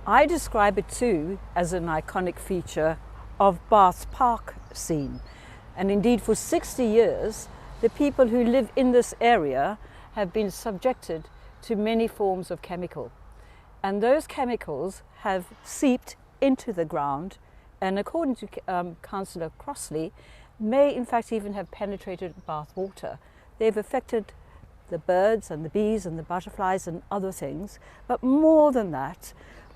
I describe it too as an iconic feature of Bath's park scene. And indeed for 60 years, the people who live in this area have been subjected to many forms of chemical. And those chemicals have seeped into the ground and, according to Councillor Crossley, may in fact even have penetrated Bath water. They've affected the birds and the bees and the butterflies and other things, but more than that,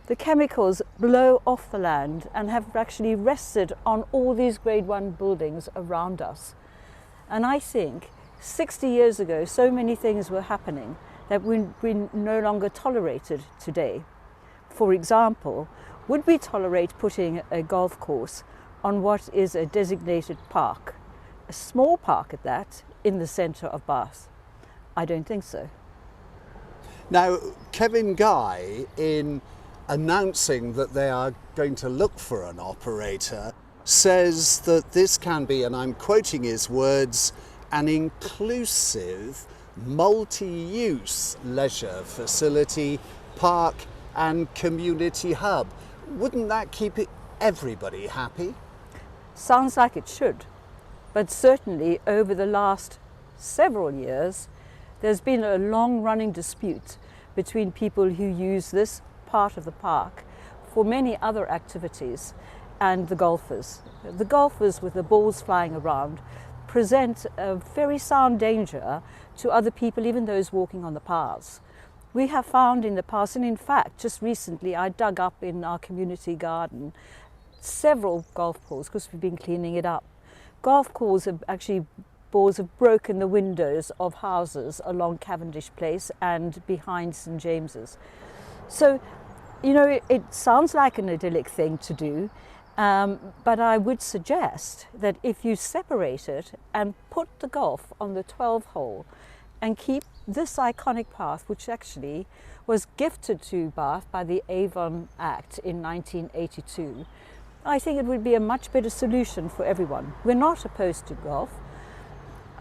the chemicals blow off the land and have actually rested on all these grade 1 buildings around us. And I think 60 years ago so many things were happening that we no longer tolerated today. For example, would we tolerate putting a golf course on what is a designated park, a small park at that, in the centre of Bath? I don't think so. Now, Kevin Guy, in announcing that they are going to look for an operator, says that this can be, and I'm quoting his words, an inclusive, multi-use leisure facility, park and community hub. Wouldn't that keep everybody happy? Sounds like it should, but certainly over the last several years there's been a long-running dispute between people who use this part of the park for many other activities and the golfers. The golfers with the balls flying around present a very sound danger to other people, even those walking on the paths. We have found in the past, and in fact just recently I dug up in our community garden several golf balls because we've been cleaning it up. Golf balls have broken the windows of houses along Cavendish Place and behind St James's. So, you know, it sounds like an idyllic thing to do, but I would suggest that if you separate it and put the golf on the 12th hole and keep this iconic path, which actually was gifted to Bath by the Avon Act in 1982, I think it would be a much better solution for everyone. We're not opposed to golf.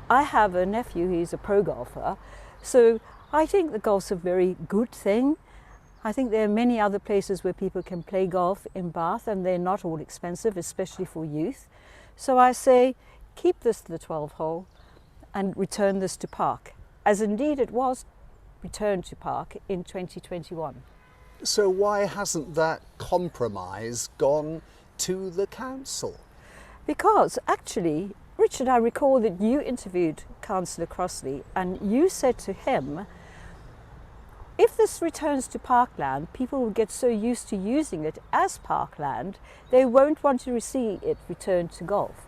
I have a nephew, he's a pro golfer, so I think the golf's a very good thing. I think there are many other places where people can play golf in Bath and they're not all expensive, especially for youth. So I say keep this to the 12th hole and return this to park, as indeed it was returned to park in 2021. So why hasn't that compromise gone to the council? Because actually, Richard, I recall that you interviewed Councillor Crossley and you said to him, if this returns to parkland, people will get so used to using it as parkland, they won't want to see it returned to golf.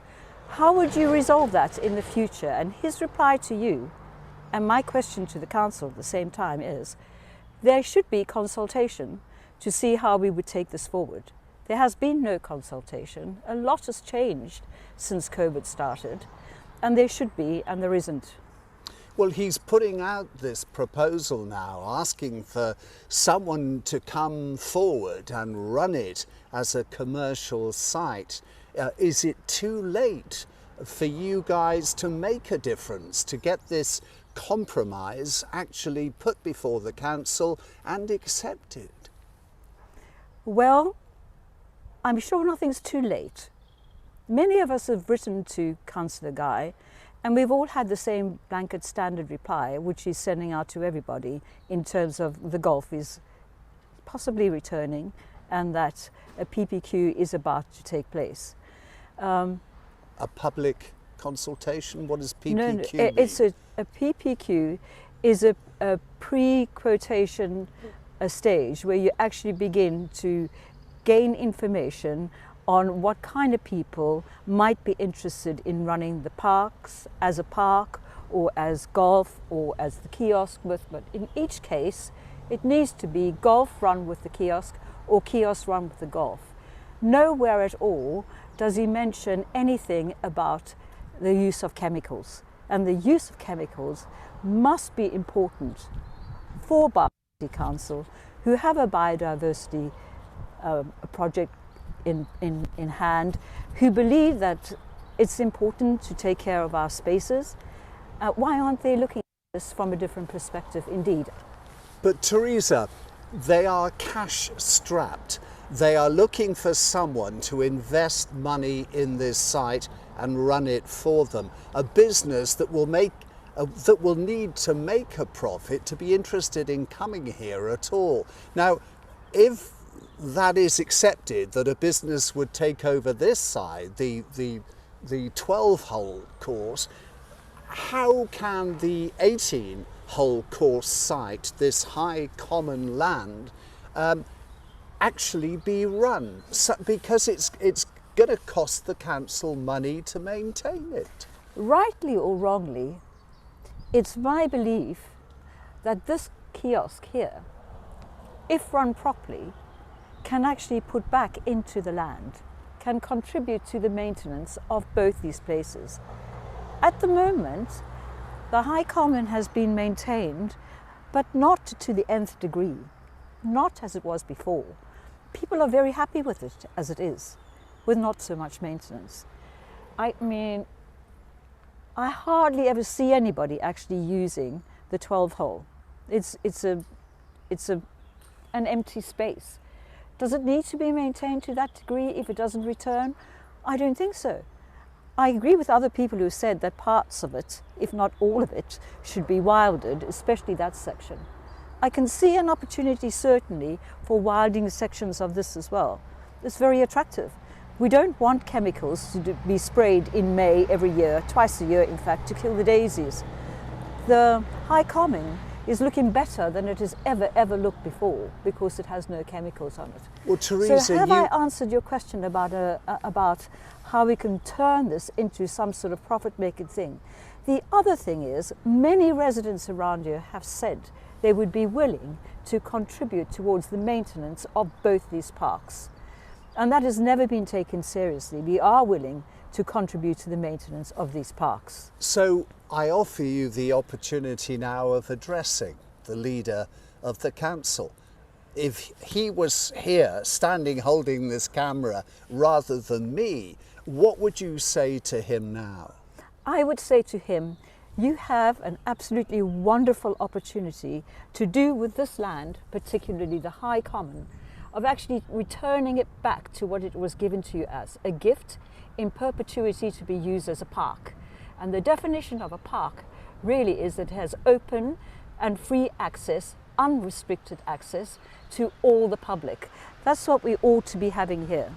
How would you resolve that in the future? And his reply to you, and my question to the council at the same time, is there should be consultation to see how we would take this forward. There has been no consultation. A lot has changed since COVID started, and there should be, and there isn't. Well, he's putting out this proposal now, asking for someone to come forward and run it as a commercial site. Is it too late for you guys to make a difference, to get this compromise actually put before the council and accepted? Well, I'm sure nothing's too late. Many of us have written to Councillor Guy, and we've all had the same blanket standard reply, which he's sending out to everybody in terms of the golf is possibly returning and that a PPQ is about to take place. A public consultation? What does PPQ no, mean? It's a PPQ is a pre-quotation stage where you actually begin to gain information on what kind of people might be interested in running the parks as a park or as golf or as the kiosk with, but in each case it needs to be golf run with the kiosk or kiosk run with the golf. Nowhere at all does he mention anything about the use of chemicals, and the use of chemicals must be important for Bath City Council, who have a biodiversity project in hand, who believe that it's important to take care of our spaces. Why aren't they looking at this from a different perspective indeed? But Theresa, they are cash strapped. They are looking for someone to invest money in this site and run it for them. A business that will need to make a profit to be interested in coming here at all. Now, if that is accepted, that a business would take over this side, the 12-hole course, how can the 18-hole course site, this high common land, actually be run? Because it's going to cost the council money to maintain it. Rightly or wrongly, it's my belief that this kiosk here, if run properly, can actually put back into the land, can contribute to the maintenance of both these places. At the moment, the High Common has been maintained, but not to the nth degree, not as it was before. People are very happy with it as it is, with not so much maintenance. I mean, I hardly ever see anybody actually using the 12-hole. It's an empty space. Does it need to be maintained to that degree if it doesn't return? I don't think so. I agree with other people who said that parts of it, if not all of it, should be wilded, especially that section. I can see an opportunity certainly for wilding sections of this as well. It's very attractive. We don't want chemicals to be sprayed in May every year, twice a year in fact, to kill the daisies. The High Common is looking better than it has ever looked before because it has no chemicals on it. Well, Theresa, so have I answered your question about how we can turn this into some sort of profit-making thing? The other thing is, many residents around here have said they would be willing to contribute towards the maintenance of both these parks. And that has never been taken seriously. We are willing to contribute to the maintenance of these parks. So I offer you the opportunity now of addressing the leader of the council. If he was here standing holding this camera rather than me, what would you say to him now? I would say to him, you have an absolutely wonderful opportunity to do with this land, particularly the High Common, of actually returning it back to what it was given to you as, a gift in perpetuity to be used as a park. And the definition of a park really is that it has open and free access, unrestricted access to all the public. That's what we ought to be having here.